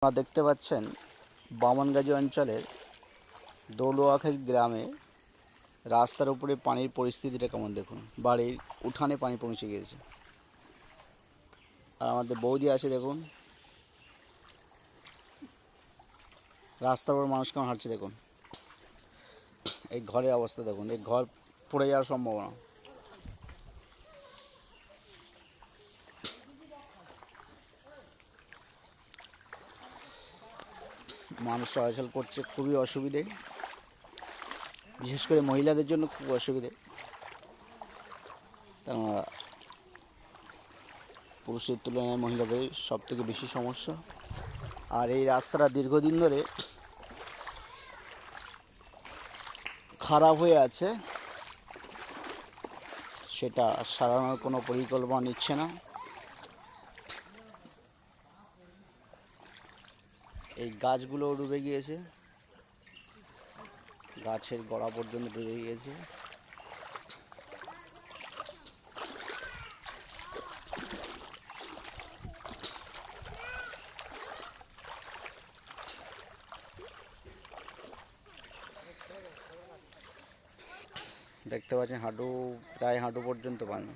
আপনারা দেখতে পাচ্ছেন বামনগাজী অঞ্চলের দৌলুয়াখালী গ্রামে রাস্তার উপরে পানির পরিস্থিতিটা কেমন দেখুন। বাড়ির উঠানে পানি পৌঁছে গিয়েছে। আর আমাদের বৌদি আছে দেখুন, রাস্তার উপর মানুষ কেমন হাঁটছে দেখুন। এই ঘরের অবস্থা দেখুন, এই ঘর পড়ে যাওয়ার সম্ভাবনা। মানুষ চলাচল করছে, খুবই অসুবিধে, বিশেষ করে মহিলাদের জন্য খুব অসুবিধে। কেননা পুরুষের তুলনায় মহিলাদের সব থেকে বেশি সমস্যা। আর এই রাস্তাটা দীর্ঘদিন ধরে খারাপ হয়ে আছে, সেটা সারানোর কোনো পরিকল্পনা নিচ্ছে না। এই গাছগুলো ডুবে গিয়েছে, গাছের গোড়া পর্যন্ত ডুবে গিয়েছে। দেখতে পাচ্ছেন হাঁটু, প্রায় হাঁটু পর্যন্ত পানি।